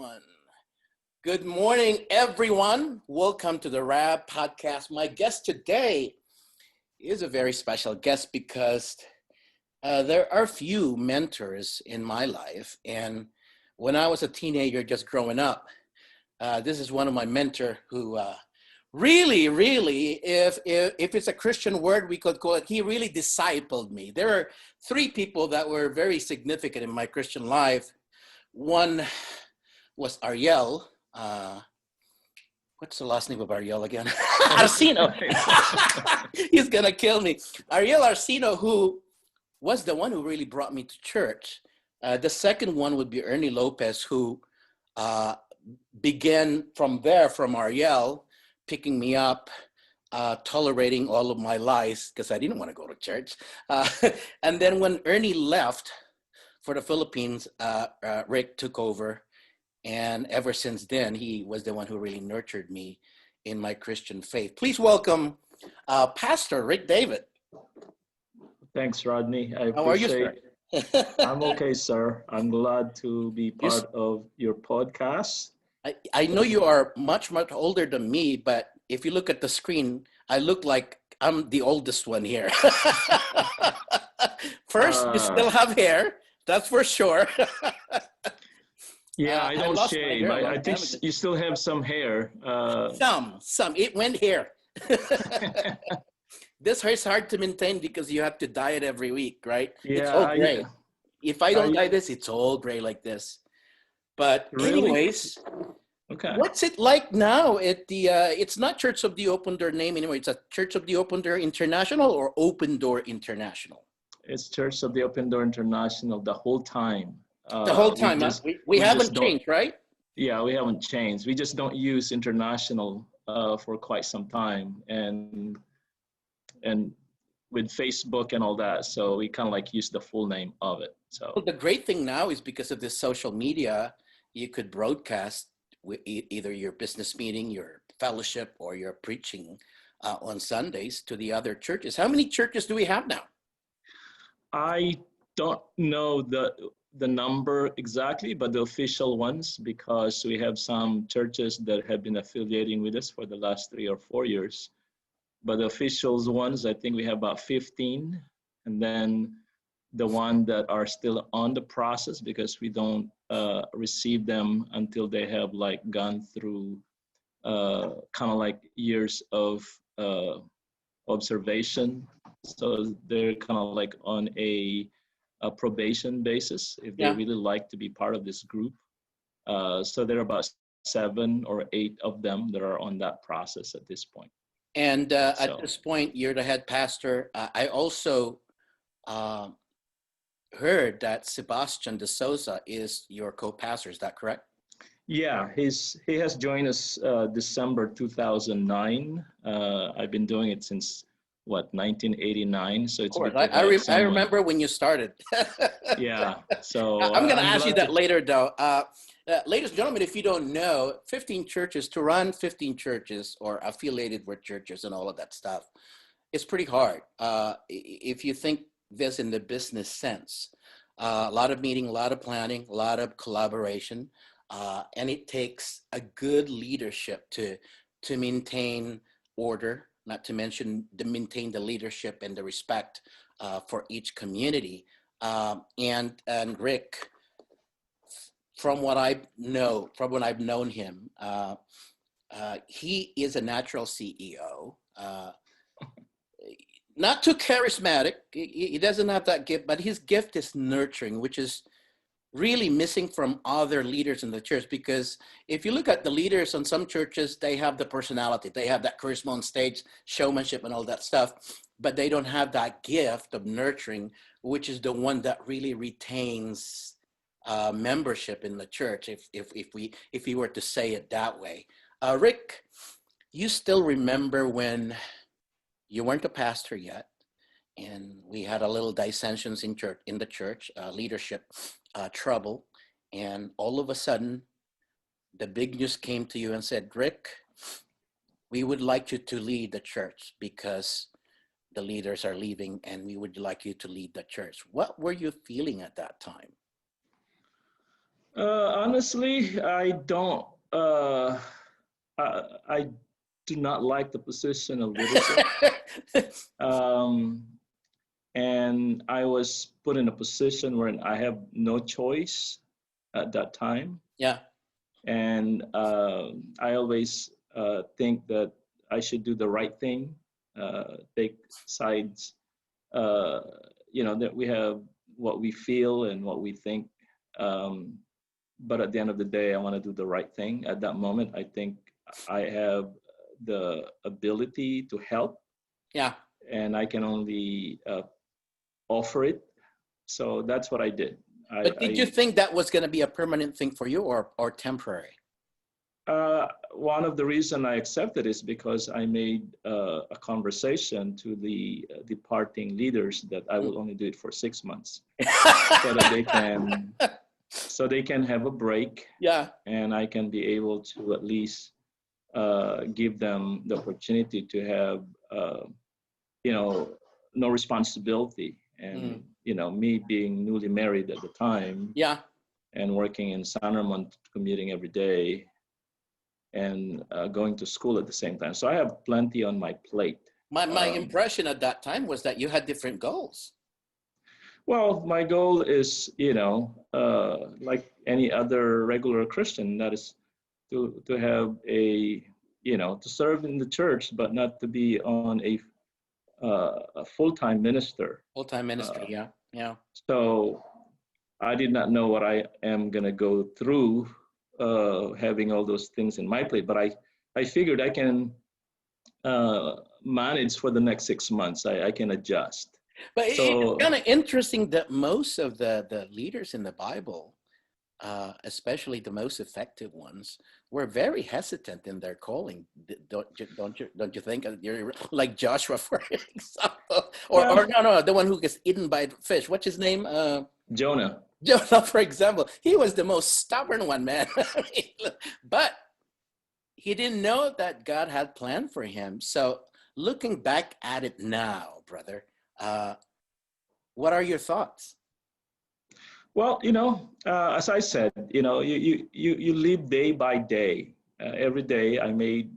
one. Good morning, everyone. Welcome to the RAV podcast. My guest today is a very special guest because there are few mentors in my life. And when I was a teenager, just growing up, this is one of my mentor who really, if it's a Christian word, we could call it, he really discipled me. There are three people that were very significant in my Christian life. One was Ariel. What's the last name of Ariel again? Arsino. He's gonna kill me. Ariel Arsino, who was the one who really brought me to church. The second one would be Ernie Lopez, who began from Ariel, picking me up, tolerating all of my lies because I didn't want to go to church. And then when Ernie left for the Philippines, Rick took over. And ever since then, he was the one who really nurtured me in my Christian faith. Please welcome Pastor Rick David. Thanks, Rodney. How are you, sir? I'm okay, sir. I'm glad to be part of your podcast. I know you are much older than me, but if you look at the screen, I look like I'm the oldest one here. First, you still have hair. That's for sure. Yeah, I don't shave. I think you still have some hair. Some. It went here. This hair is hard to maintain because you have to dye it every week, right? Yeah, it's all gray. If I don't dye this, it's all gray like this. But really? Anyways, okay. What's it like now at the, it's not Church of the Open Door name anymore. It's a Church of the Open Door International or Open Door International? It's Church of the Open Door International the whole time. The whole time, we haven't changed, right? Yeah, we haven't changed. We just don't use international for quite some time, and with Facebook and all that, so we kind of like use the full name of it. So well, the great thing now is because of this social media, you could broadcast with either your business meeting, your fellowship, or your preaching on Sundays to the other churches. How many churches do we have now? I don't know the number exactly, but the official ones, because we have some churches that have been affiliating with us for the last 3 or 4 years. But the official ones, I think we have about 15. And then the one that are still on the process, because we don't receive them until they have like gone through kind of like years of observation. So they're kind of like on a probation basis if they really like to be part of this group. So there are about 7 or 8 of them that are on that process at this point. And at this point, you're the head pastor. I also heard that Sebastian de Souza is your co-pastor. Is that correct? Yeah, he has joined us December 2009. I've been doing it since 1989. So it's I remember when you started. Yeah. So I'm going to ask you that later, though. Ladies and gentlemen, if you don't know, 15 churches, to run 15 churches or affiliated with churches and all of that stuff, it's pretty hard. If you think this in the business sense, a lot of meeting, a lot of planning, a lot of collaboration, and it takes a good leadership to maintain order, not to mention to maintain the leadership and the respect for each community. And Rick, from what I know, from when I've known him, he is a natural CEO. Not too charismatic. He doesn't have that gift, but his gift is nurturing, which is really missing from other leaders in the church. Because if you look at the leaders on some churches, they have the personality, they have that charisma on stage, showmanship and all that stuff, but they don't have that gift of nurturing, which is the one that really retains membership in the church, if we were to say it that way. Rick, you still remember when you weren't a pastor yet, and we had a little dissensions in the church, leadership trouble, and all of a sudden, the big news came to you and said, Rick, we would like you to lead the church because the leaders are leaving, and we would like you to lead the church. What were you feeling at that time? Honestly, I don't. I do not like the position of leadership. Um, and I was put in a position where I have no choice at that time. Yeah. And I always think that I should do the right thing, take sides, uh, that we have what we feel and what we think. Um, but at the end of the day, I want to do the right thing. At that moment, I think I have the ability to help, Yeah. and I can only offer it. So that's what I did. But did you think that was going to be a permanent thing for you, or temporary? One of the reason I accepted is because I made a conversation to the departing leaders that I will only do it for 6 months, so that they can have a break, Yeah. and I can be able to at least give them the opportunity to have no responsibility, and me being newly married at the time, Yeah. and working in San Ramon, commuting every day, and going to school at the same time. So I have plenty on my plate. My impression at that time was that you had different goals. Well, my goal is, like any other regular Christian, that is to have to serve in the church, but not to be on a full-time minister. Full-time ministry. Yeah. Yeah. So I did not know what I am going to go through, having all those things in my plate, but I figured I can manage for the next 6 months. I can adjust. But it's So kind of interesting that most of the leaders in the Bible, especially the most effective ones, were very hesitant in their calling. Don't you think? You're like Joshua, for example, or no, the one who gets eaten by the fish. What's his name? Jonah. Jonah, for example. He was the most stubborn one, man. But he didn't know that God had planned for him. So looking back at it now, brother, what are your thoughts? Well, as I said, you live day by day. Every day I made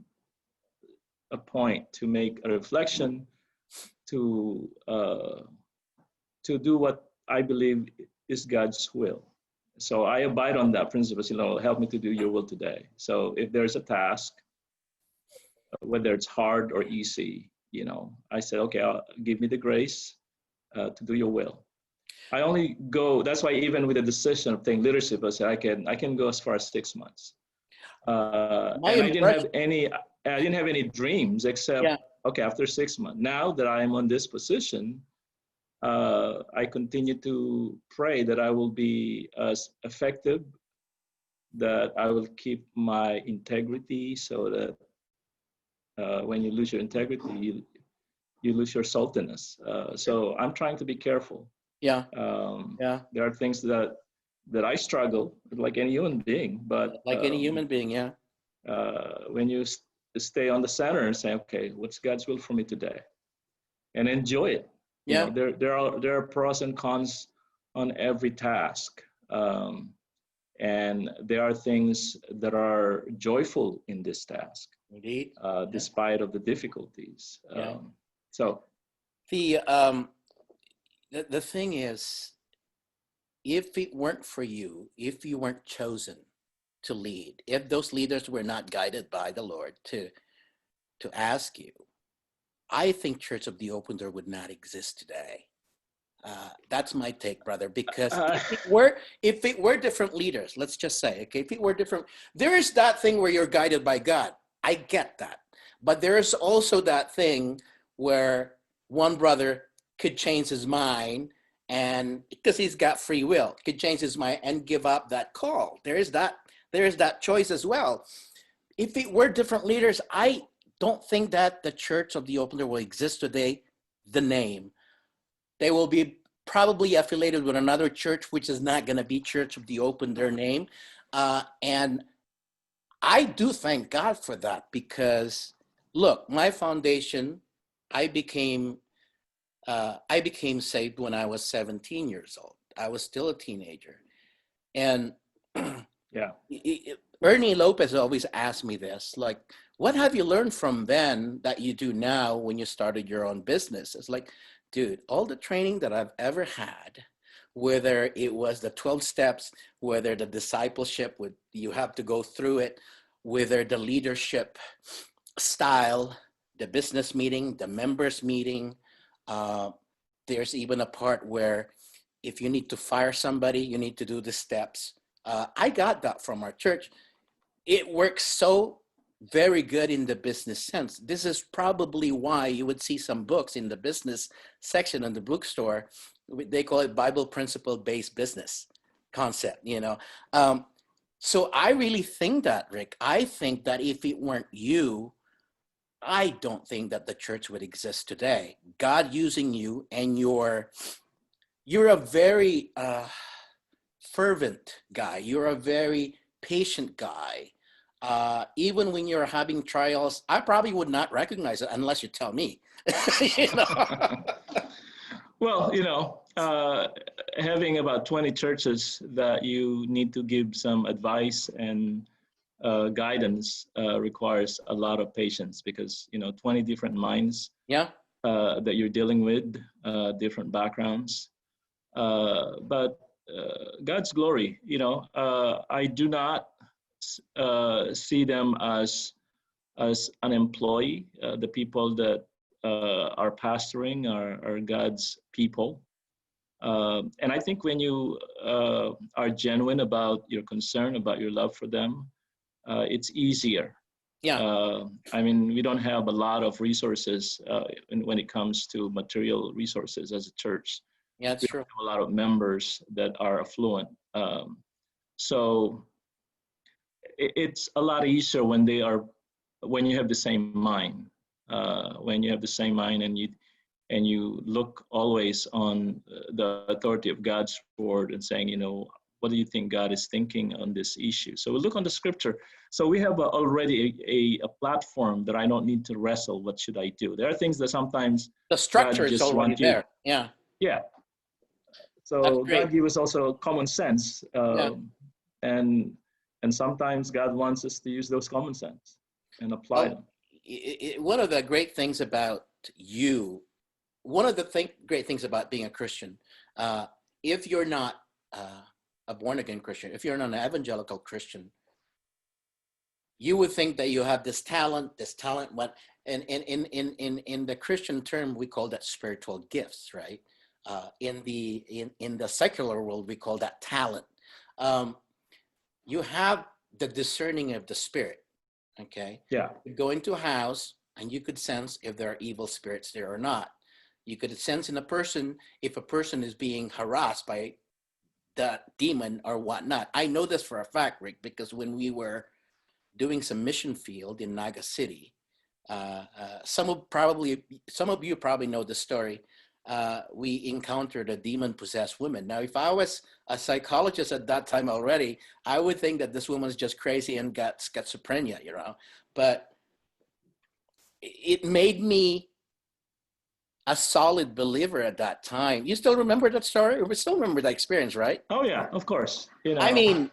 a point to make a reflection, to do what I believe is God's will. So I abide on that principle. Help me to do your will today. So if there's a task, whether it's hard or easy, I said, okay, give me the grace to do your will. I only go. That's why even with the decision of taking leadership, I said I can go as far as 6 months. And I didn't have any dreams except okay, after 6 months. Now that I am on this position, I continue to pray that I will be as effective, that I will keep my integrity, so that when you lose your integrity, you lose your saltiness. So I'm trying to be careful. Yeah. There are things that I struggle like any human being, but like any human being, yeah. When you stay on the center and say, okay, what's God's will for me today, and enjoy it. Yeah. There are pros and cons on every task, and there are things that are joyful in this task. Indeed. Despite of the difficulties. So the thing is, if it weren't for you, if you weren't chosen to lead, if those leaders were not guided by the Lord to ask you, I think Church of the Open Door would not exist today. That's my take, brother, because if it were different leaders, let's just say, okay, if it were different, there is that thing where you're guided by God. I get that. But there is also that thing where one brother could change his mind, and because he's got free will, could change his mind and give up that call. There is that choice as well. If it were different leaders, I don't think that the Church of the Open Door will exist today, the name. They will be probably affiliated with another church, which is not going to be Church of the Open Door name. And I do thank God for that, because look, my foundation, I became saved when I was 17 years old. I was still a teenager. And Yeah. Ernie Lopez always asked me this, like, what have you learned from then that you do now when you started your own business? It's like, dude, all the training that I've ever had, whether it was the 12 steps, whether the discipleship, with you have to go through it, whether the leadership style, the business meeting, the members meeting, uh, there's even a part where if you need to fire somebody, you need to do the steps. I got that from our church. It works so very good in the business sense. This is probably why you would see some books in the business section in the bookstore. They call it Bible principle based business concept, you know. So I really think that, Rick, I think that if it weren't you, I don't think that the church would exist today. God using you, and you're a very fervent guy. You're a very patient guy. Even when you're having trials, I probably would not recognize it unless you tell me. You know? Well, having about 20 churches that you need to give some advice and guidance requires a lot of patience, because 20 different minds Yeah. that you're dealing with, different backgrounds. But God's glory, I do not see them as an employee. The people that are pastoring are God's people. And I think when you are genuine about your concern, about your love for them, it's easier. Yeah. I mean, we don't have a lot of resources when it comes to material resources as a church. Yeah, that's We don't true. have a lot of members that are affluent. So it's a lot easier when you have the same mind. When you have the same mind, and you look always on the authority of God's word and saying, what do you think God is thinking on this issue? So we look on the scripture. So we have already a platform that I don't need to wrestle. What should I do? There are things that sometimes The structure God is just already want you. there. Yeah. Yeah. That's So great. God gives us also common sense. Yeah. And sometimes God wants us to use those common sense and apply Well, them. one of the great things about you, one of the great things about being a Christian, if you're not a born again Christian, if you're not an evangelical Christian, you would think that you have this talent, what, and in the Christian term, we call that spiritual gifts, right? In the secular world, we call that talent. You have the discerning of the spirit. Okay. Yeah. You go into a house and you could sense if there are evil spirits there or not. You could sense in a person if a person is being harassed by the demon or whatnot. I know this for a fact, Rick, because when we were doing some mission field in Naga City, some of you probably know the story. We encountered a demon-possessed woman. Now, if I was a psychologist at that time already, I would think that this woman's just crazy and got schizophrenia, But it made me a solid believer at that time. You still remember that story? We still remember that experience, right? Oh yeah, of course. I mean,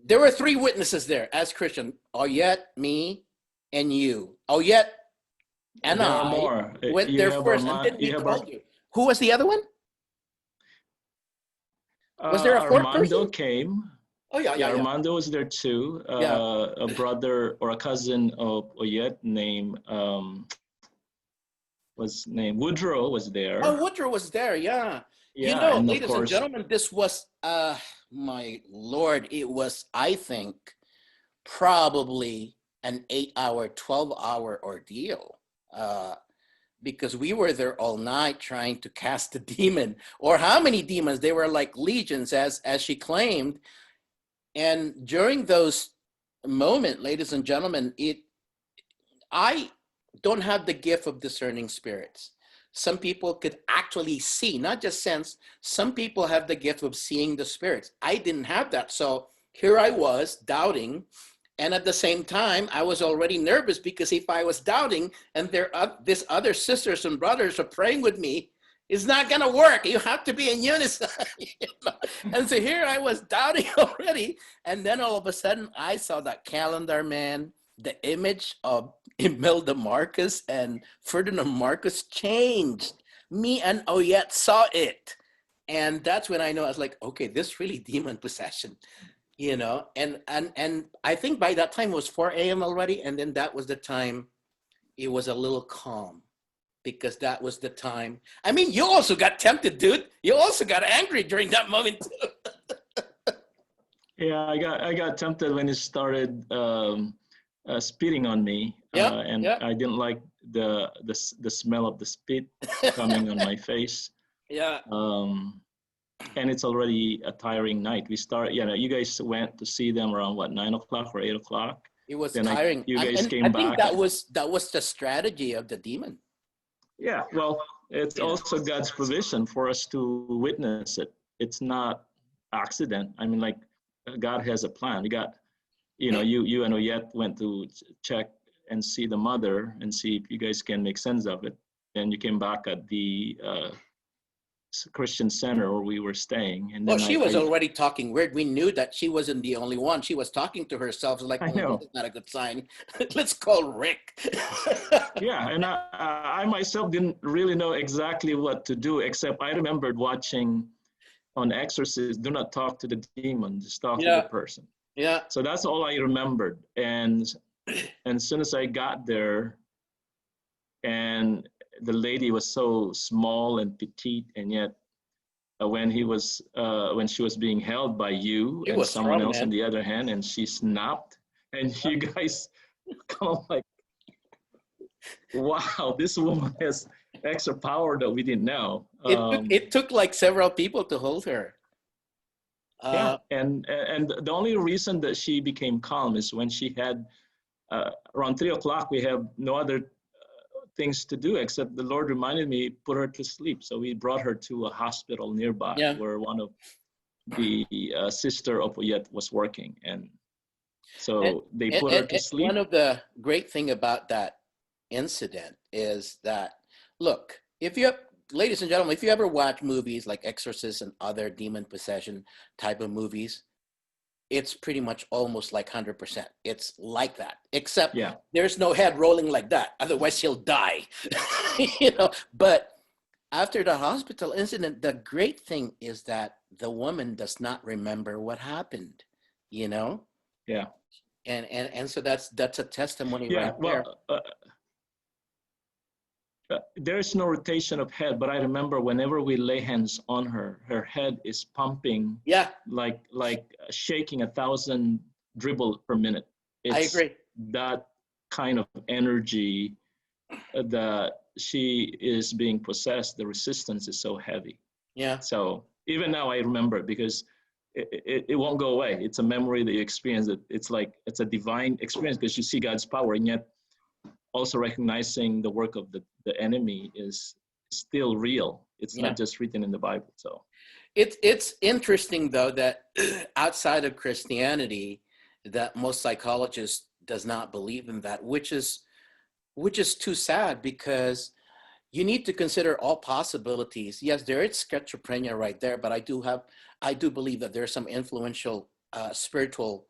there were 3 witnesses there as Christian. Oyet, me, and you. Oyet and there are I more. went there first, and then we called you. Who was the other one? Was there a 4th Armando person? Oh Yeah. Armando was there too. Yeah. A brother or a cousin of Oyet named Woodrow was there. Oh, Woodrow was there. Yeah. Yeah, and of Ladies and course, gentlemen, this was my Lord. It was, I think, probably an 8-hour, 12-hour ordeal. Because we were there all night trying to cast the demon, or how many demons? They were like legions, as she claimed. And during those moments, ladies and gentlemen, I don't have the gift of discerning spirits. Some people could actually see, not just sense. Some people have the gift of seeing the spirits. I didn't have that. So here I was doubting. And at the same time, I was already nervous, because if I was doubting and these other sisters and brothers are praying with me, It's not going to work. You have to be in unison. You know? And so here I was doubting already. And then all of a sudden I saw that calendar, man. The image of Imelda Marcus and Ferdinand Marcus changed. Me and Oyet saw it. And that's when I know, I was like, okay, this really demon possession, you know? And I think by that time it was 4 a.m. already. And then that was the time it was a little calm, because that was the time. I mean, you also got tempted, dude. You also got angry during that moment too. Yeah, I got tempted when it started spitting on me, and I didn't like the smell of the spit coming on my face. Yeah. And it's already a tiring night. You guys went to see them around what, 9 o'clock or 8 o'clock? It was then tiring. You guys came I back. think that was the strategy of the demon. Yeah, well, it's also God's provision for us to witness it. It's not accident. I mean, like, God has a plan. We got, you and Oyet went to check and see the mother and see if you guys can make sense of it. And you came back at the Christian center where we were staying. And then she was already talking weird. We knew that she wasn't the only one. She was talking to herself. Like, I know. This is not a good sign. Let's call Rick. Yeah, and I myself didn't really know exactly what to do, except I remembered watching on Exorcist, do not talk to the demon, just talk to the person. Yeah. So that's all I remembered. And as soon as I got there, and the lady was so small and petite, and yet when she was being held by you and someone else on the other hand, and she snapped, and you guys kind of like, wow, this woman has extra power that we didn't know. It took like several people to hold her. Yeah, and the only reason that she became calm is when she had around 3 o'clock. We have no other things to do except the Lord reminded me, put her to sleep. So we brought her to a hospital nearby where one of the sister of Oyet was working, and so they put her to sleep. One of the great thing about that incident is that, look, ladies and gentlemen, if you ever watch movies like Exorcist and other demon possession type of movies, it's pretty much almost like 100%. It's like that, except there's no head rolling like that. Otherwise, he'll die. But after the hospital incident, the great thing is that the woman does not remember what happened, Yeah. And so that's a testimony right there. There's no rotation of head, but I remember whenever we lay hands on her, her head is pumping, like shaking 1,000 dribble per minute. I agree. That kind of energy that she is being possessed. The resistance is so heavy. Yeah. So even now I remember it because it won't go away. It's a memory that you experience. It's a divine experience because you see God's power, and yet also recognizing the work of the enemy is still real. It's not just written in the Bible. So it's interesting though that outside of Christianity, that most psychologists does not believe in that, which is too sad, because you need to consider all possibilities. Yes, there is schizophrenia right there, but I do believe that there are some influential spiritual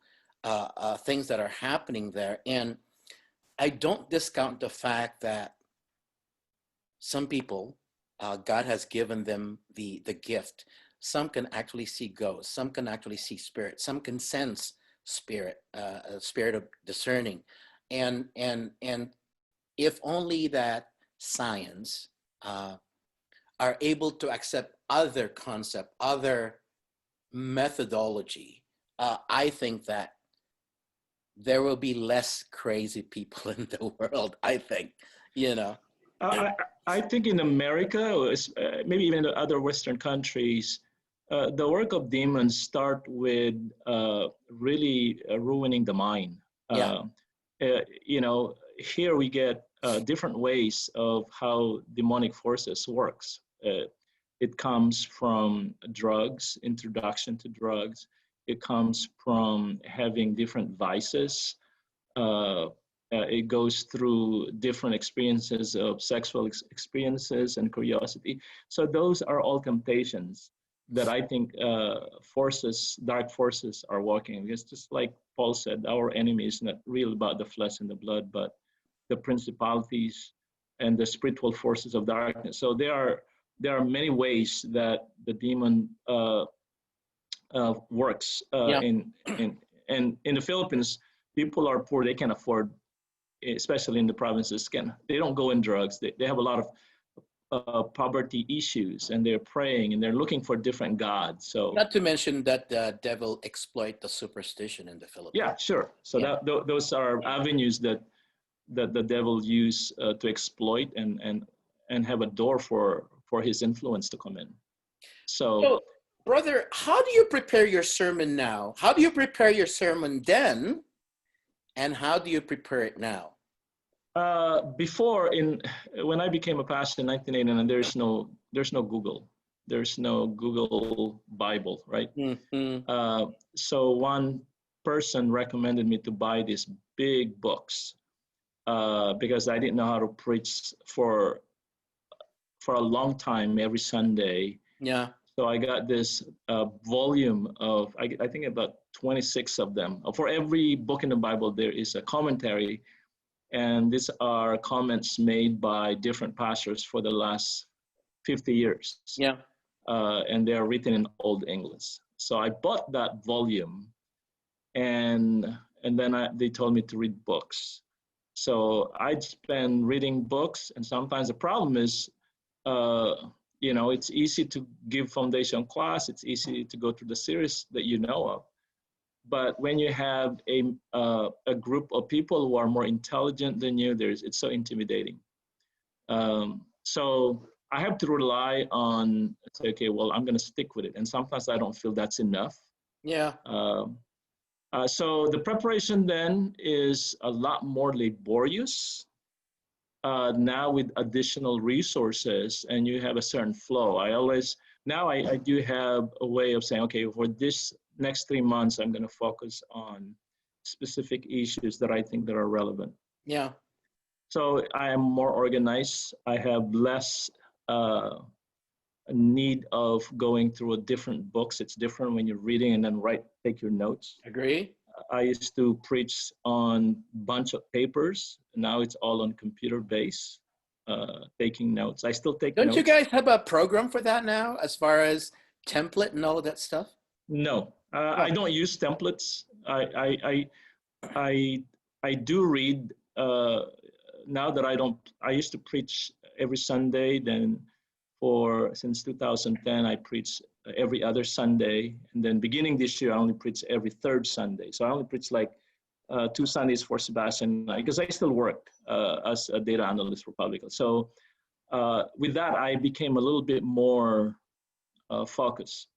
things that are happening there. And I don't discount the fact that some people, God has given them the gift. Some can actually see ghosts. Some can actually see spirit. Some can sense spirit, spirit of discerning. And if only that science are able to accept other concept, other methodology, I think that there will be less crazy people in the world, I think, I think in America, maybe even in other Western countries, the work of demons start with really ruining the mind. Here we get different ways of how demonic forces works. It comes from drugs, introduction to drugs. It comes from having different vices, it goes through different experiences of sexual experiences and curiosity. So those are all temptations that I think dark forces are working. Because just like Paul said, our enemy is not real about the flesh and the blood, but the principalities and the spiritual forces of darkness. So there are many ways that the demon works Yeah. and in the Philippines, people are poor. They can afford, especially in the provinces, they don't go in drugs. They have a lot of poverty issues, and they're praying and they're looking for different gods. So Not to mention that the devil exploit the superstition in the Philippines. yeah, sure. So Yeah. those are avenues that the devil use to exploit and have a door for his influence to come in. So, brother, how do you prepare your sermon now? How do you prepare your sermon then? And how do you prepare it now? Before, when I became a pastor in 1989, there's no Google. There's no Google Bible, right? Mm-hmm. So one person recommended me to buy these big books because I didn't know how to preach for a long time every Sunday. Yeah. So I got this volume of, I think about 26 of them. For every book in the Bible, there is a commentary. And these are comments made by different pastors for the last 50 years. Yeah. And they are written in Old English. So I bought that volume, and then they told me to read books. So I'd spend reading books, and sometimes the problem is, it's easy to give foundation class. It's easy to go through the series that you know of. But when you have a group of people who are more intelligent than you, it's so intimidating. So I have to rely on, say, okay, well, I'm going to stick with it. And sometimes I don't feel that's enough. Yeah. So the preparation then is a lot more laborious now with additional resources, and you have a certain flow. I do have a way of saying, okay, for this next 3 months, I'm going to focus on specific issues that I think that are relevant. Yeah. So I am more organized. I have less need of going through different books. It's different when you're reading and then take your notes. Agree. I used to preach on a bunch of papers. Now it's all on computer base, taking notes. I still take notes. Don't you guys have a program for that now, as far as template and all of that stuff? No, I don't use templates. I do read now that I used to preach every Sunday. Then since 2010, I preach every other Sunday. And then beginning this year, I only preach every third Sunday. So I only preach like 2 Sundays for Sebastian, because I still work as a data analyst for Publica. So with that, I became a little bit more focused.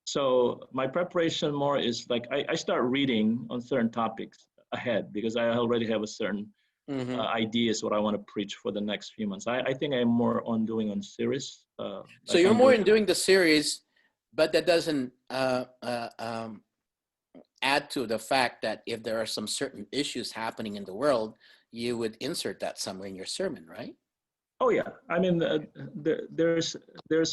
So my preparation more is like I start reading on certain topics ahead, because I already have a certain ideas what I want to preach for the next few months. I think I'm more on doing on series. So you're more in doing the series, but that doesn't add to the fact that if there are some certain issues happening in the world, you would insert that somewhere in your sermon, right? Oh yeah, I mean, there's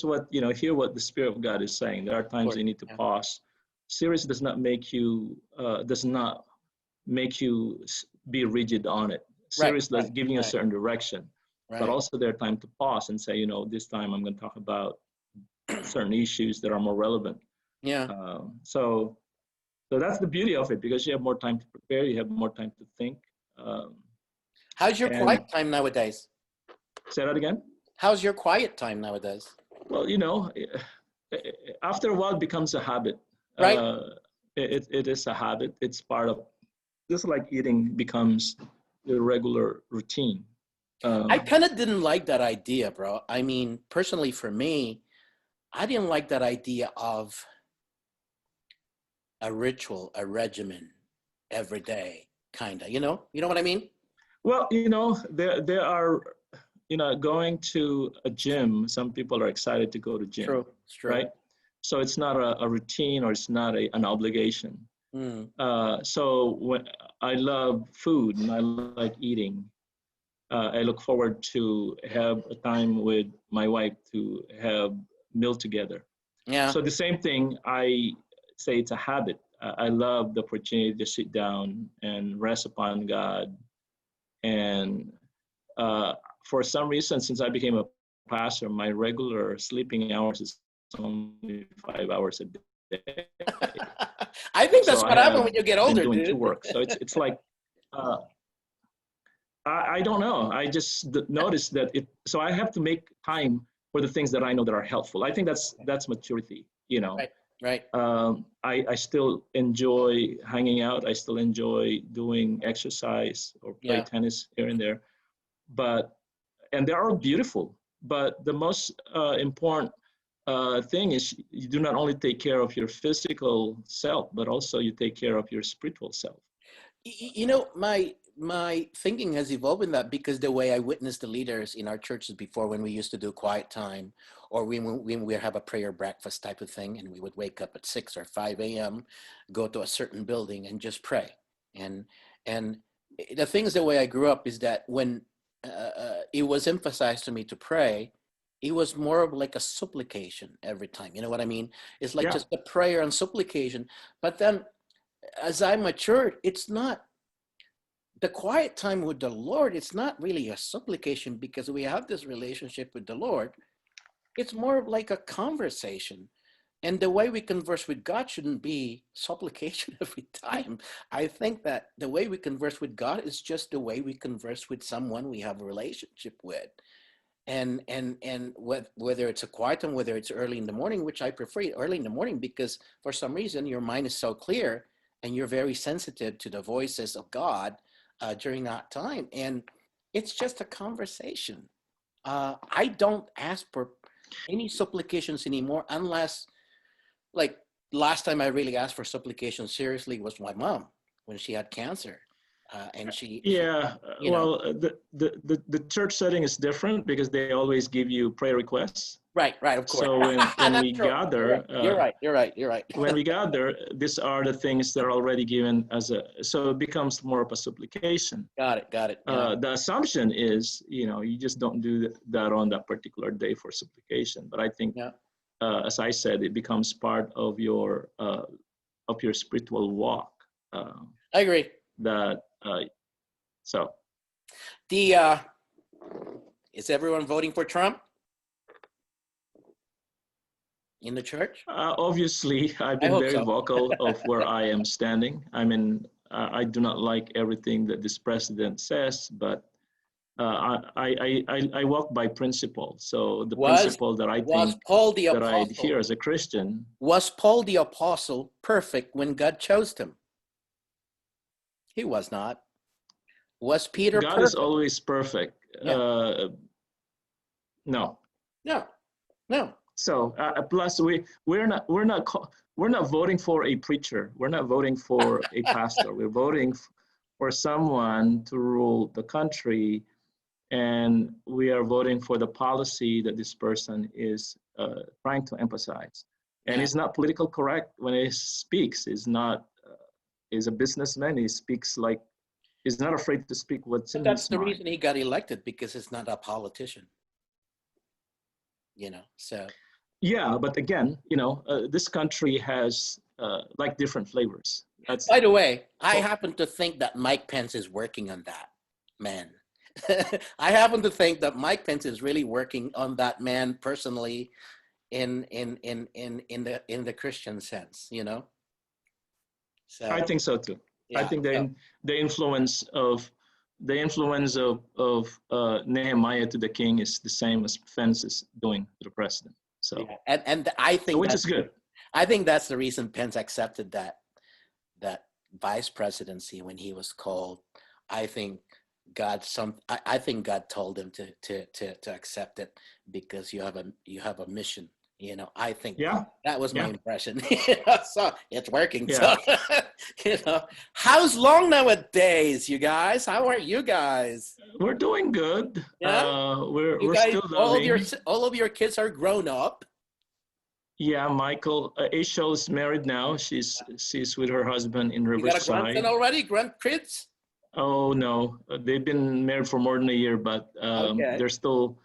what, hear what the Spirit of God is saying. There are times you need to pause. Series does not make you be rigid on it. Series does give you a certain direction, but also there are times to pause and say, this time I'm going to talk about certain issues that are more relevant. Yeah. So that's the beauty of it, because you have more time to prepare, you have more time to think. How's your quiet time nowadays? Say that again? How's your quiet time nowadays? Well, after a while it becomes a habit. Right. It is a habit. It's part of, just like eating becomes the regular routine. I kind of didn't like that idea, bro. I mean, personally for me, I didn't like that idea of a ritual, a regimen every day, kind of, you know what I mean? Well, there are, going to a gym, some people are excited to go to gym. True. It's true. Right? So it's not a routine, or it's not an obligation. So I love food and I like eating. I look forward to have a time with my wife to have meal together. Yeah. So the same thing, I say it's a habit. I love the opportunity to sit down and rest upon God. And for some reason, since I became a pastor, my regular sleeping hours is only 5 hours a day. I think So that's I what happens have when you get been older, doing two dude. work. So it's like, uh, I don't know. I just noticed that it. So I have to make time for the things that I know that are helpful. I think that's maturity. You know, Right, right. I still enjoy hanging out. I still enjoy doing exercise or play Yeah. tennis here and there. But and they are beautiful. But the most important thing is you do not only take care of your physical self, but also you take care of your spiritual self. You know, my thinking has evolved in that because the way I witnessed the leaders in our churches before, when we used to do quiet time, or when we have a prayer breakfast type of thing, and we would wake up at 6 or 5 a.m., go to a certain building and just pray. And and the things, the way I grew up is that when it was emphasized to me to pray, it was more of like a supplication every time. You know what I mean? It's like Yeah. just a prayer and supplication. But then as I matured, it's not the quiet time with the Lord. It's not really a supplication because we have this relationship with the Lord. It's more of like a conversation. And the way we converse with God shouldn't be supplication every time. I think that the way we converse with God is just the way we converse with someone we have a relationship with. And whether it's a quiet time, whether it's early in the morning, which I prefer early in the morning because for some reason your mind is so clear and you're very sensitive to the voices of God during that time. And it's just a conversation. I don't ask for any supplications anymore unless, like, last time I really asked for supplications seriously was my mom when she had cancer. And she, Yeah, you know, well, the church setting is different because they always give you prayer requests. right, right, of course. So when That's we true. You're right. gather, You're right. You're right. You're right. when we gather, these are the things that are already given as a. So it becomes more of a supplication. Got it. Got it. Yeah. The assumption is, you just don't do that on that particular day for supplication. But I think, Yeah. as I said, it becomes part of your spiritual walk. I agree. That so. The is everyone voting for Trump in the church? Obviously, I've I been hope very so. vocal of where I am standing. I mean, I do not like everything that this president says, but I walk by principle. So the Was principle that I was think Paul the that I apostle? adhere as a Christian. Was Paul the apostle perfect when God chose him? He was not. Was Peter God is perfect? always perfect. Yeah. No. No. No. So plus we're not voting for a preacher. We're not voting for a pastor. We're voting for someone to rule the country, and we are voting for the policy that this person is trying to emphasize. And Yeah. he's not political correct when he speaks. He's not. He's a businessman. He speaks like he's not afraid to speak what's But in that's his the mind. reason he got elected because he's not a politician. So. Yeah, but again, this country has like different flavors. That's By the way, I so. happen to think that Mike Pence is working on that, man. I happen to think that Mike Pence is really working on that man personally in the Christian sense, I So think so too. I yeah. think So, the influence of Nehemiah to the king is the same as Pence is doing to the president. So, yeah. And I so think which is that's good. I think that's the reason Pence accepted that vice presidency when he was called. I think I think God told him to accept it because you have a mission. I think Yeah, that was my yeah, impression. So it's working. yeah. So how's long nowadays, you guys? How are you guys? We're doing good. Yeah, We're you we're guys, still loving. all of your kids are grown up. Yeah, Michael. Ashel is married now. She's with her husband in You got a grandson Riverside. already? Grandkids? Oh no, they've been married for more than a year, but Okay. they're still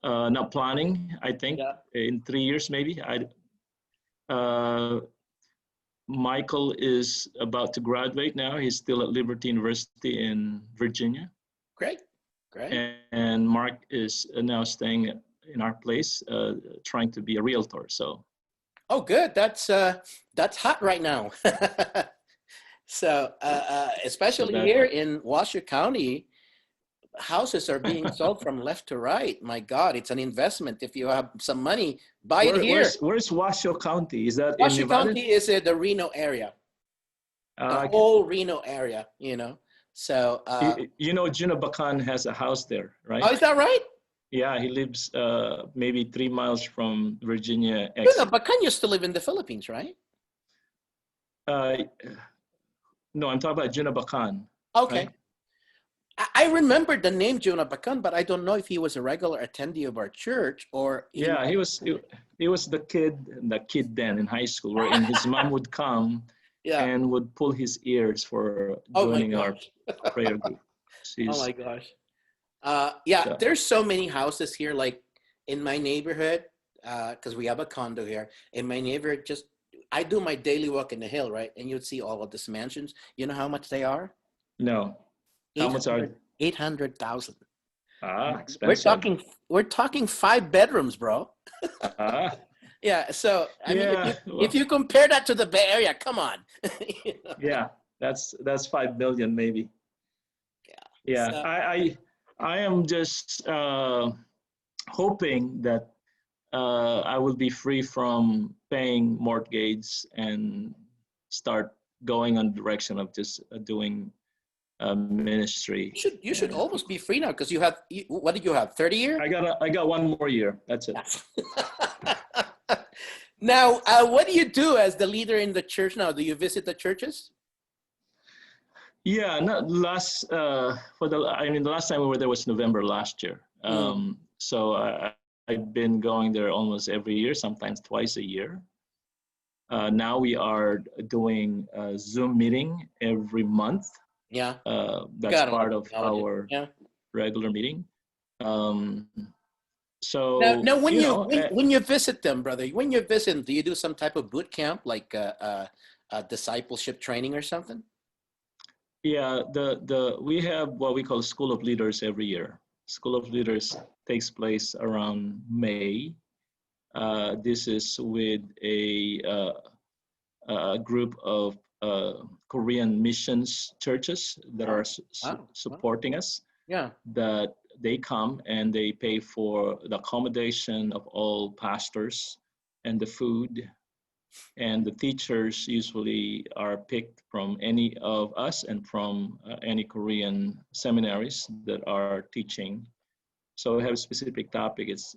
not planning. I think Yeah. in 3 years maybe. Uh, Michael is about to graduate now. He's still at Liberty University in Virginia, Great. Great. and Mark is now staying in our place, trying to be a realtor. So. Oh, good. That's hot right now. So, So especially that here in Washoe County, houses are being sold from left to right. My God, it's an investment. If you have some money, buy it here. where's Washoe County? Is that in Washoe Nevada? County is the Reno area, the Okay. whole Reno area, you know. So, You know, Gina Bacan has a house there, right? oh, is that right? Yeah, he lives maybe 3 miles from Virginia You know, exit. but can you still live in the Philippines, right? Uh, no, I'm talking about Gina Bacan, Okay. right? I remember the name Jonah Bacan, but I don't know if he was a regular attendee of our church or he. Yeah, he was the kid then in high school, wherein his mom would come Yeah. and would pull his ears for Oh my joining our gosh. prayer group. Oh She's my gosh. Yeah, so, there's so many houses here, like in my neighborhood, because we have a condo here. In my neighborhood, just I do my daily walk in the hill, right? And you'd see all of these mansions. You know how much they are? no. How much are 800,000. We're expensive? talking we're talking 5 bedrooms, bro. Ah, Yeah, so I mean, yeah. if Well, you compare that to the Bay Area, come on. You know? yeah. That's 5 million maybe. Yeah. Yeah. So I am just hoping that I will be free from paying mortgage and start going on the direction of just doing ministry. you should And almost be free now because what did you have? 30 year? I got one more year. That's it. Now, what do you do as the leader in the church now? Do you visit the churches? Yeah, not last the last time we were there was November last year. So I've been going there almost every year, sometimes twice a year. Now we are doing a Zoom meeting every month. Yeah. That's part of our Yeah. regular meeting. Now, So when you visit them, brother, when you visit them, do you do some type of boot camp, like discipleship training or something? yeah, we have what we call School of Leaders every year. School of Leaders takes place around May. This is with a group of Korean missions churches that are supporting us. Yeah. That they come and they pay for the accommodation of all pastors and the food. And the teachers usually are picked from any of us and from any Korean seminaries that are teaching. So we have a specific topic. It's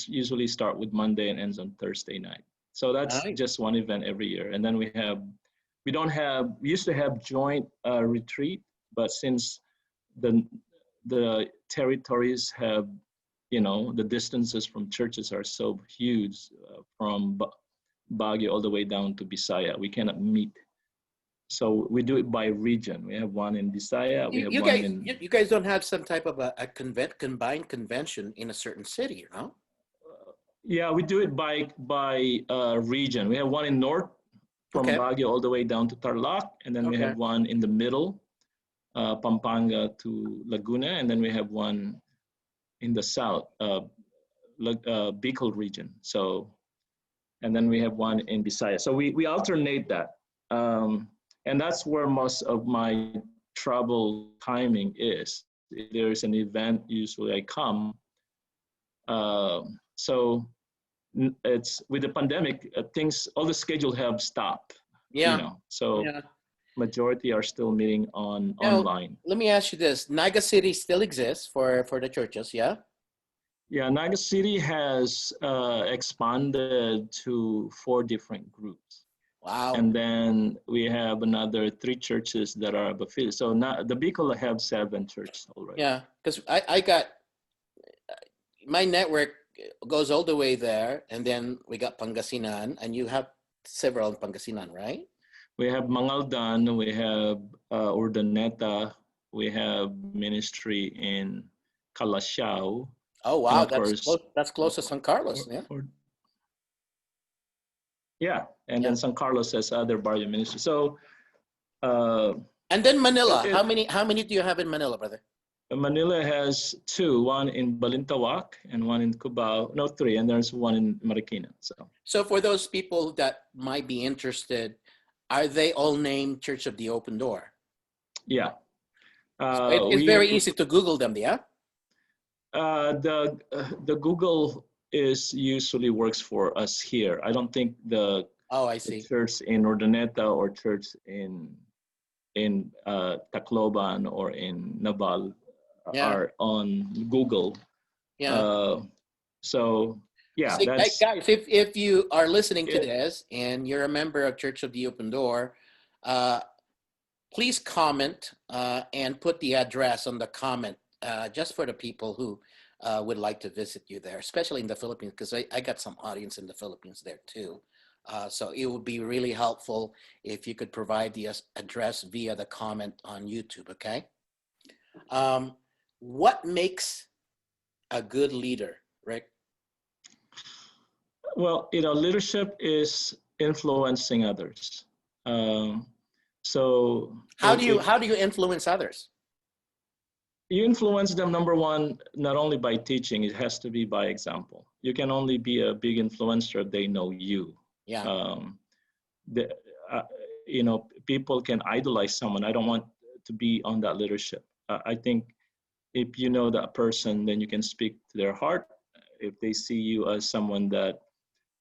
usually start with Monday and ends on Thursday night. So that's just one event every year. And then we used to have joint retreat, but since the territories have, the distances from churches are so huge, from Baguio all the way down to Bisaya, we cannot meet. So we do it by region. We have one in Bisaya. You guys don't have some type of a combined convention in a certain city, you know? Yeah, we do it by region. We have one in north from Baguio all the way down to Tarlac, and then we have one in the middle, Pampanga to Laguna, and then we have one in the south, Bicol region. So, and then we have one in Bisaya. So we alternate that. And that's where most of my travel timing is. If there's an event, usually I come. So it's with the pandemic, all the schedule have stopped. Yeah. So majority are still meeting online. Let me ask you this: Naga City still exists for the churches, yeah? Yeah, Naga City has expanded to 4 different groups. Wow. And then we have another 3 churches that are affiliated. So now the Bicol have 7 churches already. Yeah, because I got my network goes all the way there, and then we got Pangasinan, and you have several in Pangasinan, right? We have Mangaldan, we have Urdaneta, we have ministry in Calasiao, Oh and wow, of course, that's close to San Carlos, or, yeah. or, yeah, and Yeah. then San Carlos has other barrio ministry. So uh, And then Manila. it, How many do you have in Manila, brother? Manila has two, one in Balintawak and one in Cubao. No, three, and there's one in Marikina. So for those people that might be interested, are they all named Church of the Open Door? Yeah. It's very easy to Google them, yeah? The Google is usually works for us here. I don't think the I the see. church in Urdaneta or church in Tacloban or in Nabal Yeah. are on Google. Yeah. So yeah, See, that's guys, if you are listening to it. this and you're a member of Church of the Open Door, uh, please comment and put the address on the comment just for the people who would like to visit you there, especially in the Philippines, because I got some audience in the Philippines there too. So it would be really helpful if you could provide the address via the comment on YouTube, okay? What makes a good leader, Rick? Well, leadership is influencing others. So if How do you influence others? you influence them, number one, not only by teaching, it has to be by example. You can only be a big influencer if they know you. Yeah. The, uh, people can idolize someone. I don't want to be on that leadership. I think if you know that person, then you can speak to their heart. If they see you as someone that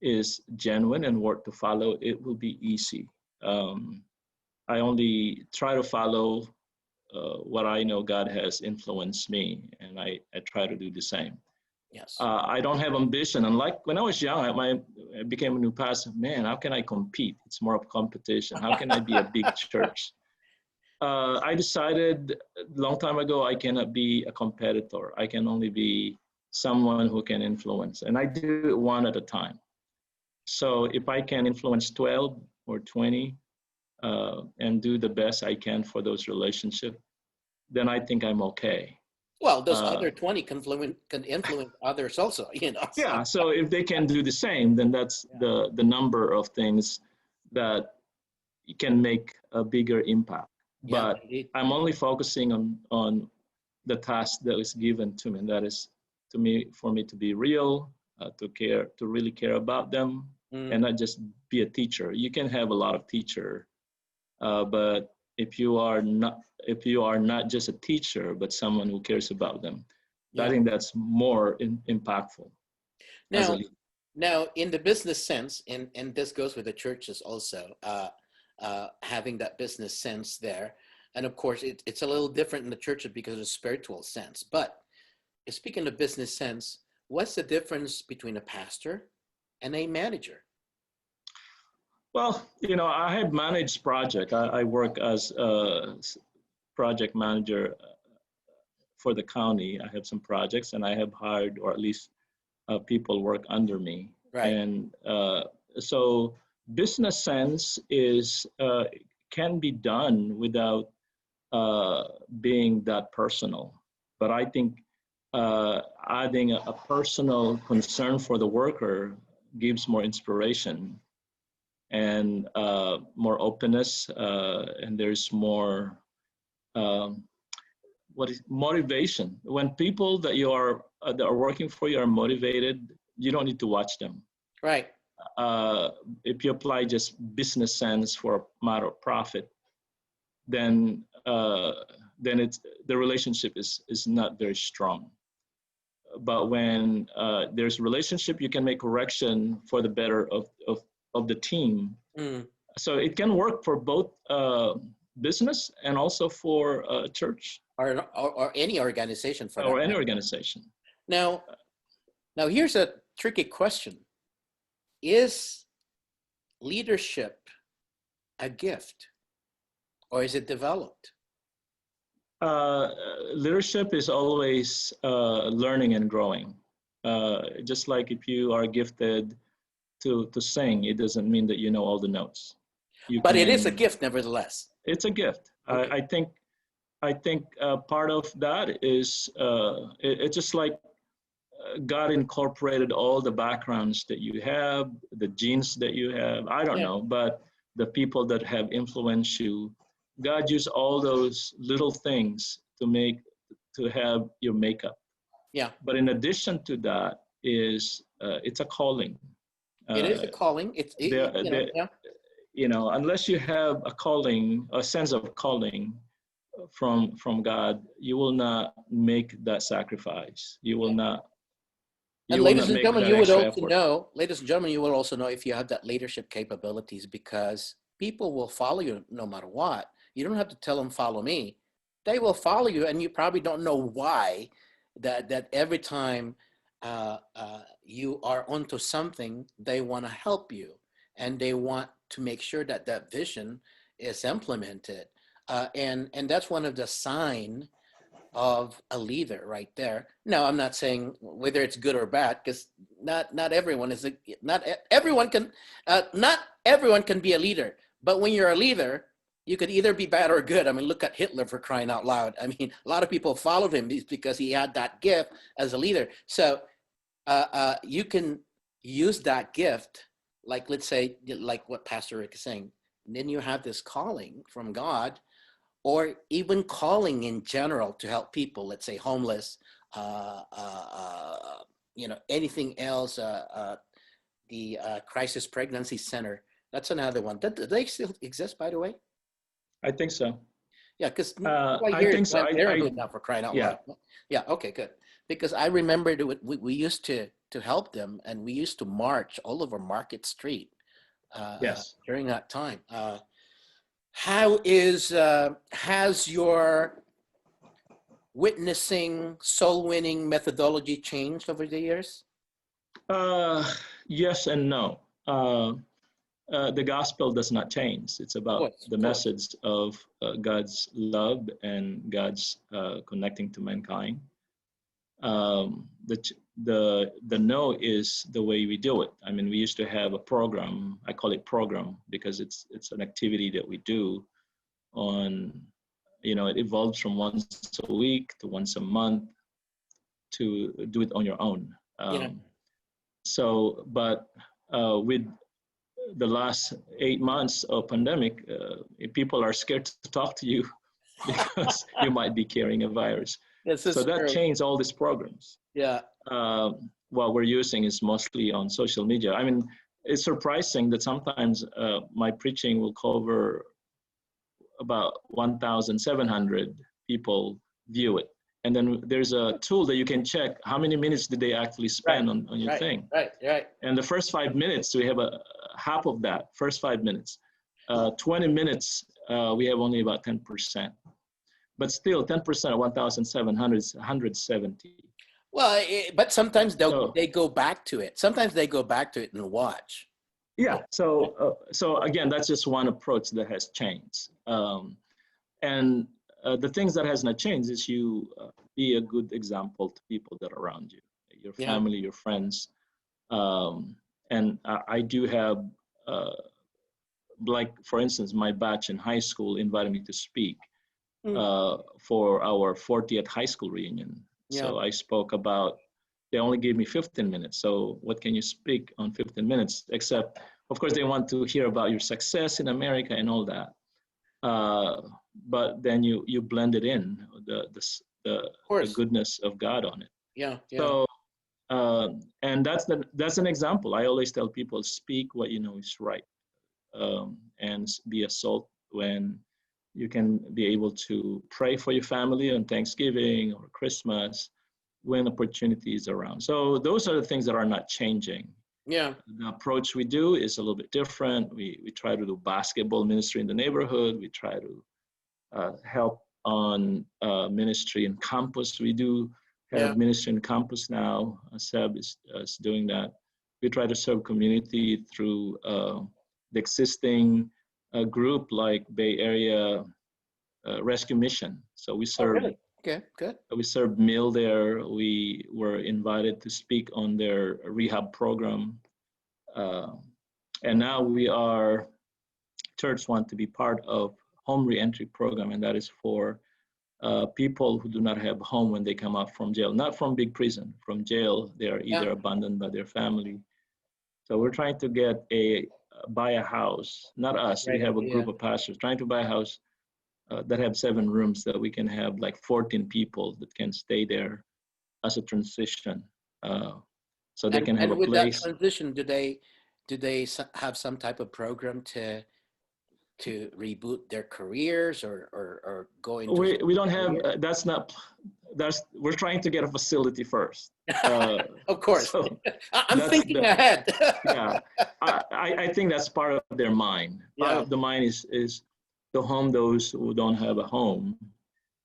is genuine and worth to follow, it will be easy. I only try to follow what I know God has influenced me, and I try to do the same. Yes. I don't have ambition. Unlike when I was young, I became a new pastor. Man, how can I compete? It's more of competition. How can I be a big church? I decided a long time ago I cannot be a competitor. I can only be someone who can influence, and I do it one at a time. So if I can influence 12 or 20 and do the best I can for those relationships, then I think I'm okay. Well, those other 20 can influence others also, Yeah, so if they can do the same, then that's the number of things that can make a bigger impact. Yeah, But indeed. I'm only focusing on the task that is given to me, and that is for me to be real, to really care about them, and not just be a teacher. You can have a lot of teacher, but if you are not just a teacher, but someone who cares about them, I think that's more impactful as a leader. Now, in the business sense, and this goes with the churches also, having that business sense there. And of course, it's a little different in the churches because of the spiritual sense. But speaking of business sense, what's the difference between a pastor and a manager? Well, I have managed project. I work as a project manager for the county. I have some projects, and I have hired, or at least people work under me. Right. And so business sense can be done without being that personal. But I think adding a personal concern for the worker gives more inspiration and more openness, and there's more motivation. When people that are working for you are motivated, you don't need to watch them. Right. If you apply just business sense for a matter of profit, then the relationship is not very strong. But when there's relationship, you can make correction for the better of the team. So it can work for both business and also for church or any organization for that. Or any organization. Now here's a tricky question. Is leadership a gift or is it developed? Leadership is always learning and growing. Just like if you are gifted to sing, it doesn't mean that you know all the notes. You But it is a can. gift, nevertheless. It's a gift. Okay. I think part of that is it's just like God incorporated all the backgrounds that you have, the genes that you have. I don't Yeah. know, but the people that have influenced you, God used all those little things to have your makeup. Yeah. But in addition to that, is it's a calling. It is a Uh, calling. there, You know, there, yeah. unless you have a calling, a sense of calling from God, you will not make that sacrifice. Yeah. And You will not make that extra effort. ladies and gentlemen, you will also know if you have that leadership capabilities, because people will follow you no matter what. You don't have to tell them, follow me. They will follow you, and you probably don't know why. That every time you are onto something, they want to help you, and they want to make sure that that vision is implemented. And that's one of the sign of a leader right there. Now, I'm not saying whether it's good or bad, because not everyone is not everyone can not everyone can be a leader. But when you're a leader, you could either be bad or good. I mean, look at Hitler, for crying out loud. I mean, a lot of people followed him because he had that gift as a leader. So you can use that gift, like, let's say, like what Pastor Rick is saying. And then you have this calling from God, or even calling in general to help people, let's say homeless, uh, uh, uh, anything else, the Crisis Pregnancy Center. That's another one. Do they still exist, by the way? I think so. Yeah, because I I hear think it's so. Planned Parenthood now, for crying out Yeah. loud. Yeah, okay, good. Because I remember we used to help them, and we used to march all over Market Street Yes. during that time. How has your witnessing, soul winning methodology changed over the years? Uh, yes and no. The gospel does not change. It's about the Of course. message of God's love and God's connecting to mankind. The no is the way we do it. I mean, we used to have a program. I call it program because it's an activity that we do on. It evolves from once a week to once a month to do it on your own. Yeah. But with the last 8 months of pandemic, people are scared to talk to you because you might be carrying a virus. This is So that true. changed all these programs. Yeah. What we're using is mostly on social media. I mean, it's surprising that sometimes my preaching will cover about 1,700 people view it. And then there's a tool that you can check how many minutes did they actually spend on your thing. Right. And the first 5 minutes, we have a half of that, first 5 minutes. 20 minutes, we have only about 10%. But still, 10% of 1,700 is 170. Well, but sometimes they go back to it. Sometimes they go back to it and watch. Yeah. So again, that's just one approach that has changed. And the things that has not changed is you be a good example to people that are around you, your family, your friends. And I do have, like, for instance, my batch in high school invited me to speak for our 40th high school reunion. Yeah. So I spoke about, they only gave me 15 minutes. So what can you speak on 15 minutes? Except, of course, they want to hear about your success in America and all that. But then you blend it in, the goodness of God on it. Yeah. So, and that's an example. I always tell people, speak what you know is right, and be a salt when you can be able to pray for your family on Thanksgiving or Christmas when opportunity is around. So those are the things that are not changing. Yeah. The approach we do is a little bit different. We try to do basketball ministry in the neighborhood. We try to help on ministry in campus. We do have ministry in campus now. Seb is doing that. We try to serve community through the existing group like Bay Area Rescue Mission. So we serve Okay, good. We served meal there. We were invited to speak on their rehab program. Uh, and now church want to be part of home reentry program, and that is for people who do not have home when they come out from jail, not from big prison, from jail. They are Yeah. either abandoned by their family. So we're trying to buy a house, not us. We Great have a idea. group of pastors trying to buy a house that have 7 rooms that we can have like 14 people that can stay there as a transition. So they can have a And with that place. transition, have some type of program to reboot their careers or go into We don't have, career? we're trying to get a facility first. Uh, Of course. so I'm that's thinking ahead. yeah, I think that's part of their mind. Part Yeah. of the mind is to home those who don't have a home.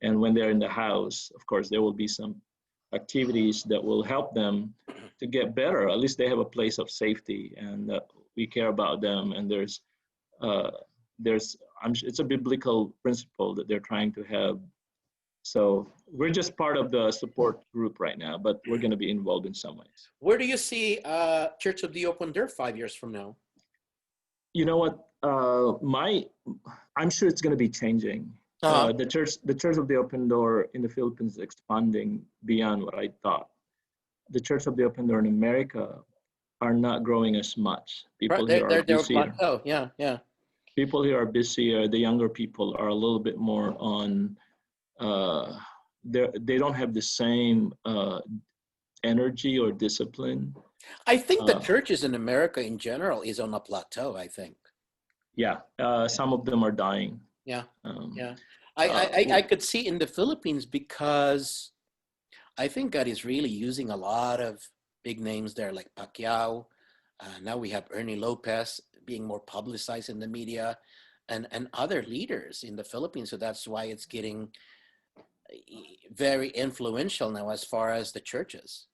And when they're in the house, of course, there will be some activities that will help them to get better. At least they have a place of safety, and we care about them. And uh, it's a biblical principle that they're trying to have. So we're just part of the support group right now, but we're going to be involved in some ways. Where do you see Church of the Open Door 5 years from now? You know what? I'm sure it's going to be changing. Uh-huh. The Church of the Open Door in the Philippines is expanding beyond what I thought. The Church of the Open Door in America are not growing as much. People here are busier. Oh, yeah, yeah. People here are busier. The younger people are a little bit more on. They don't have the same energy or discipline. I think the churches in America in general is on a plateau, I think. Yeah, some of them are dying. Yeah, yeah. I could see in the Philippines because I think God is really using a lot of big names there, like Pacquiao. Now we have Ernie Lopez being more publicized in the media, and other leaders in the Philippines. So that's why it's getting very influential now as far as the churches.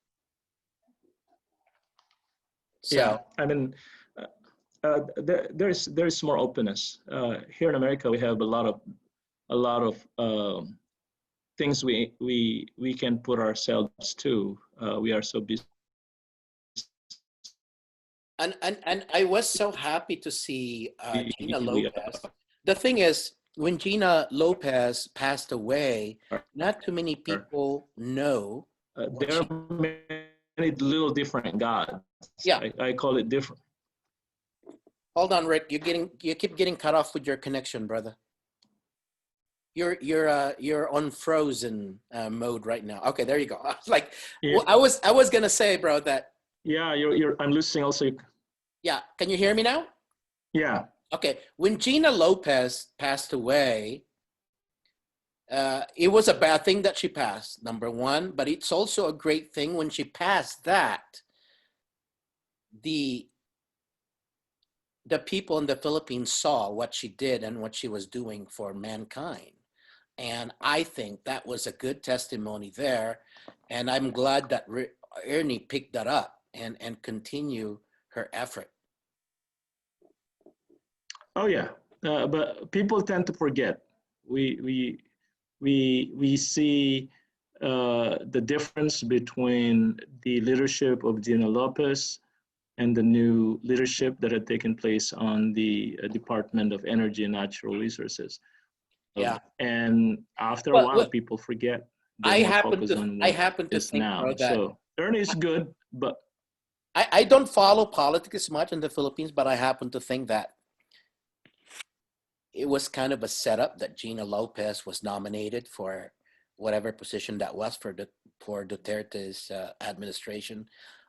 So, yeah, I mean, there's more openness here in America. We have a lot of things we can put ourselves to. We are so busy. and I was so happy to see Gina Lopez. The thing is, when Gina Lopez passed away, not too many people know. There are many little different gods. Yeah, I call it different. Hold on, Rick. You keep getting cut off with your connection, brother. You're on frozen mode right now. Okay, there you go. I was like, Yeah. well, I was gonna say, bro, that. Yeah, I'm losing also. Yeah, can you hear me now? Yeah. Okay, when Gina Lopez passed away, it was a bad thing that she passed, number one, but it's also a great thing when she passed that the people in the Philippines saw what she did and what she was doing for mankind. And I think that was a good testimony there. And I'm glad that Ernie picked that up and continue her effort. Oh yeah, but people tend to forget. We see the difference between the leadership of Gina Lopez and the new leadership that had taken place on the Department of Energy and Natural Resources. Yeah. And after a while, people forget. I happen to think now. that. So Ernie is good, but I don't follow politics much in the Philippines, but I happen to think that it was kind of a setup that Gina Lopez was nominated for whatever position that was for Duterte's administration.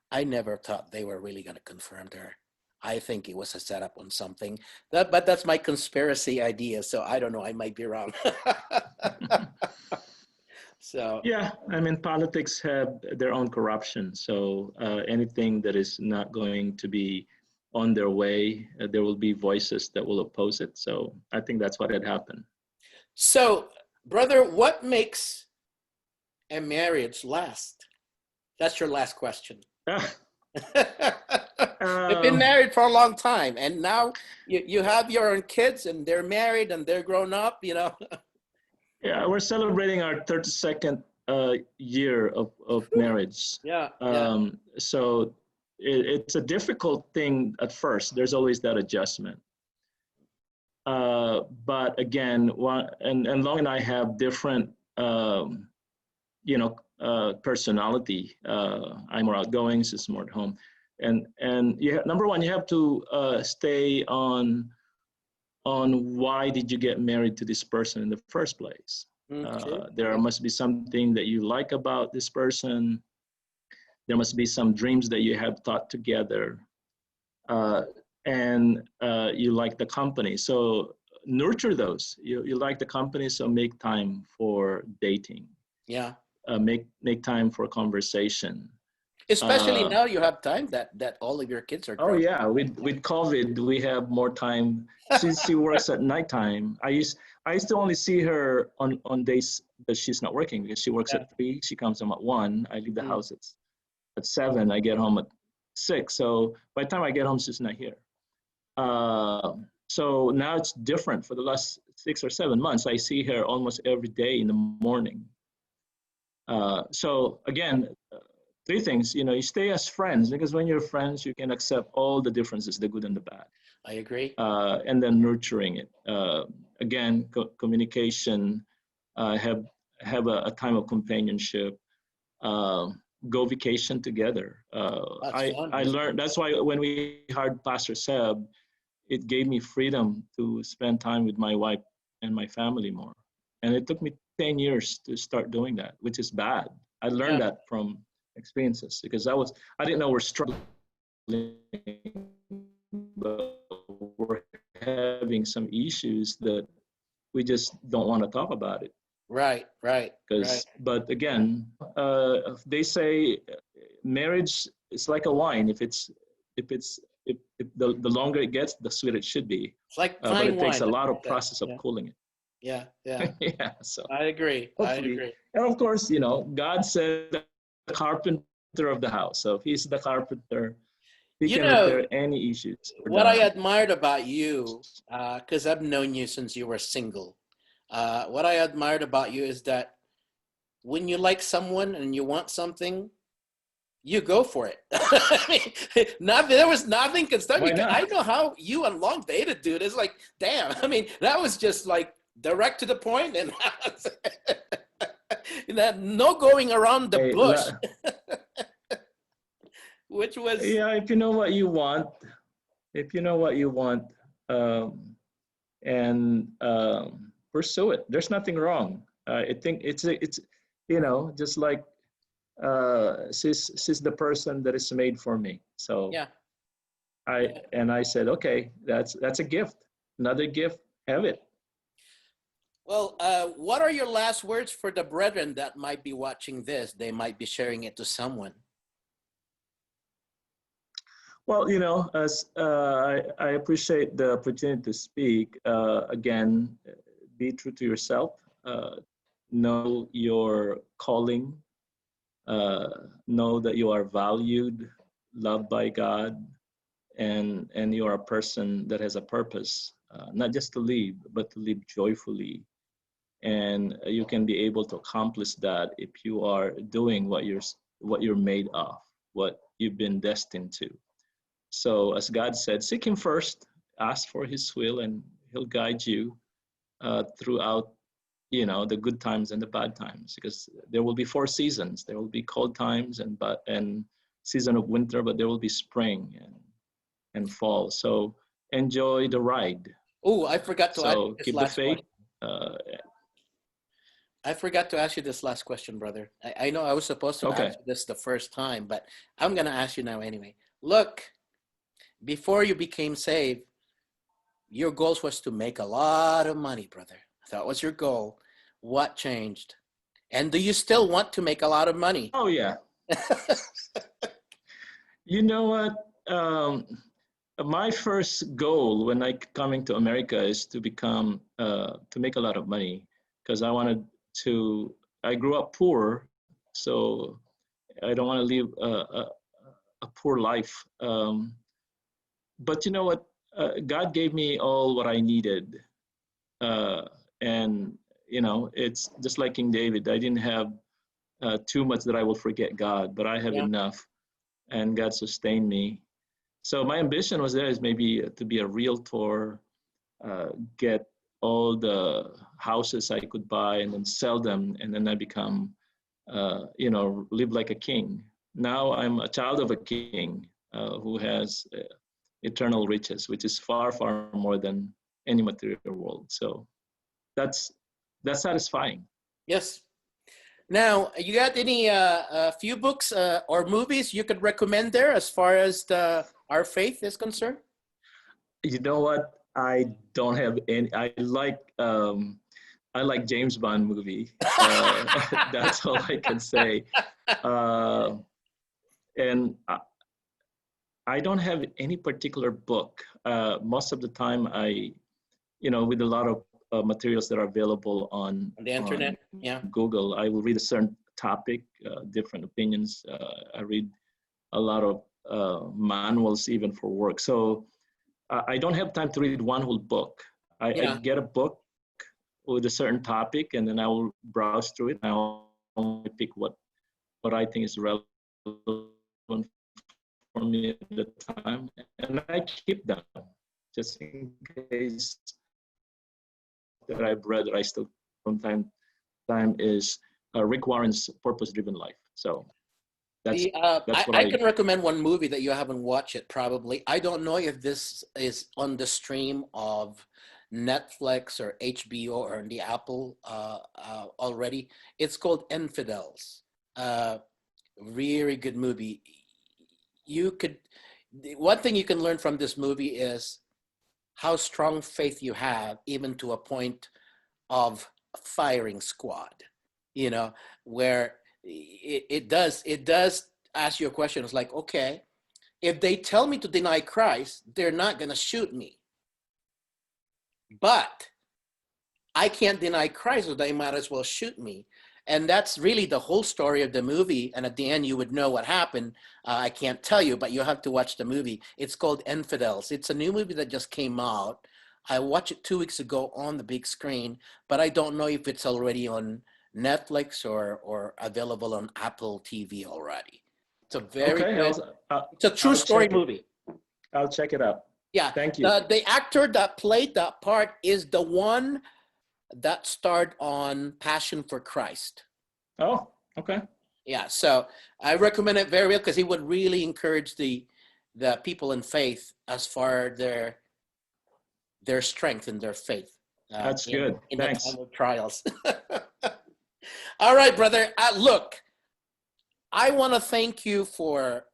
I never thought they were really going to confirm her. I think it was a setup on something. But that's my conspiracy idea, so I don't know. I might be wrong. So yeah, I mean, politics have their own corruption. So anything that is not going to be on their way, there will be voices that will oppose it. So I think that's what had happened. So, brother, what makes a marriage last? That's your last question. You've been married for a long time, and now you have your own kids, and they're married, and they're grown up, you know. Yeah, we're celebrating our 32nd year of marriage. Yeah, yeah, So it's a difficult thing at first. There's always that adjustment. But again, and Long and I have different, personality. I'm more outgoing, she's more at home. And number one, you have to stay on why did you get married to this person in the first place. true. There Yeah, must be something that you like about this person. There must be some dreams that you have thought together, uh, and you like the company. So nurture those. You like the company, so make time for dating. yeah. Make time for conversation. Especially Uh, now you have time that all of your kids are oh grown. yeah, with COVID, we have more time. She works at nighttime. I used to only see her on days that she's not working because she works Yeah. at 3. She comes home at 1. I leave the Mm. house at 7. I get home at 6. So by the time I get home, she's not here. So now it's different. For the last 6 or 7 months, I see her almost every day in the morning. So again, 3 things. You stay as friends, because when you're friends, you can accept all the differences, the good and the bad, I agree. and then nurturing it. Again, communication. Have a time of companionship. Uh, Go vacation together. That's I fun. learned, that's why when we hired Pastor Seb, it gave me freedom to spend time with my wife and my family more. And it took me 10 years to start doing that, which is bad. I learned Yeah. that from experiences, because I didn't know we're struggling, but we're having some issues that we just don't want to talk about it. Right, right, right. But again, they say marriage is like a wine. If the longer it gets, the sweeter it should be. It's like But fine it takes wine, a as lot they of say. process of Yeah, cooling yeah, yeah. it. Yeah. So I agree. I hopefully, agree. and of course, God said the carpenter of the house. So if he's the carpenter, he You can know, repair any issues for what I the. admired about you, because I've known you since you were single, what I admired about you is that when you like someone and you want something, you go for it. I mean, there was nothing can stop you. Why 'Cause I not? know how you and Long dated, dude. It's like, damn. I mean, that was just like direct to the point, and no going around the Hey, bush, which was yeah, if you know what you want, if you know what you want, um, and pursue it. There's nothing wrong. I think it's just like she's the person that is made for me. So yeah. I Yeah. and I said, okay, that's a gift. Another gift, have it. Well, what are your last words for the brethren that might be watching this? They might be sharing it to someone. Well, as I appreciate the opportunity to speak. Again, be true to yourself. Uh, know your calling. Know that you are valued, loved by God, and you are a person that has a purpose, not just to live, but to live joyfully. And you can be able to accomplish that if you are doing what you're made of, what you've been destined to. So, as God said, seek Him first, ask for His will, and He'll guide you throughout the good times and the bad times, because there will be 4 seasons. There will be cold times and season of winter, but there will be spring and fall. So enjoy the ride. Oh, I forgot to ask you So this keep the last faith. question. I forgot to ask you this last question, brother. I know I was supposed to Okay. ask you this the first time, but I'm going to ask you now anyway. Look, before you became saved, your goals was to make a lot of money, brother. That was your goal. What changed? And do you still want to make a lot of money? Oh yeah. You know what? My first goal when I coming to America is to become to make a lot of money, because I wanted to. I grew up poor, so I don't want to live a poor life. But you know what? God gave me all what I needed, uh, and you know, it's just like King David. I didn't have too much that I will forget God, but I have Yeah. enough, and God sustained me. So my ambition was there is maybe to be a realtor, get all the houses I could buy and then sell them, and then I become, you know, live like a king. Now I'm a child of a king who has eternal riches, which is far, far more than any material world. So that's satisfying. Yes. Now, you got any few books or movies you could recommend there as far as our faith is concerned? You know what? I don't have any. I like James Bond movie. That's all I can say. Uh, and I don't have any particular book. Most of the time, you know, with a lot of materials that are available on On the internet? Yeah. Google, I will read a certain topic, different opinions. I read a lot of manuals even for work. So I don't have time to read one whole book. I Yeah. get a book with a certain topic, and then I will browse through it. And I'll only pick what I think is relevant for me at the time, and I keep them just in case that I've read that I still from time to time is Rick Warren's Purpose-Driven Life. So that's what I can recommend one movie that you haven't watched it probably. I don't know if this is on the stream of Netflix or HBO or on the Apple already. It's called Infidels. Really good movie. One thing you can learn from this movie is how strong faith you have, even to a point of firing squad, you know, where it does ask you a question. It's like, okay, if they tell me to deny Christ, they're not going to shoot me, but I can't deny Christ, so they might as well shoot me. And that's really the whole story of the movie. And at the end, you would know what happened. I can't tell you, but you have to watch the movie. It's called Infidels. It's a new movie that just came out. I watched it 2 weeks ago on the big screen, but I don't know if it's already on Netflix or available on Apple TV already. It's a very good, it's a true story movie. I'll check it out. Yeah. Thank you. The actor that played that part is the one that starred on Passion for Christ. Oh, okay. Yeah, so I recommend it very well because he would really encourage the people in faith as far their strength and their faith. That's good. In Thanks. the time of trials. All right, brother. Look, I want to thank you for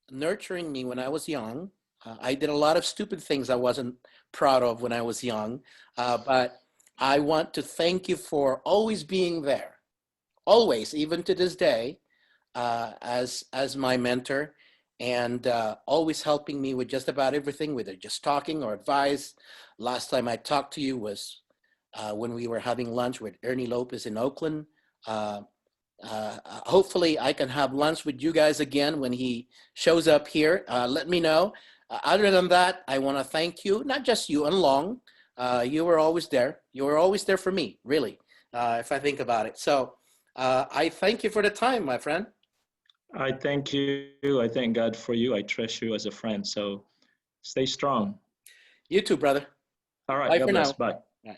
nurturing me when I was young. I did a lot of stupid things I wasn't proud of when I was young, but I want to thank you for always being there, always, even to this day, as my mentor, and always helping me with just about everything, whether just talking or advice. Last time I talked to you was when we were having lunch with Ernie Lopez in Oakland. Hopefully I can have lunch with you guys again when he shows up here. Let me know. Other than that, I want to thank you, not just you and Long. You were always there. You were always there for me, really, if I think about it. So I thank you for the time, my friend. I thank you. I thank God for you. I treasure you as a friend. So stay strong. You too, brother. All right. Bye God for bless. now. Bye. Bye.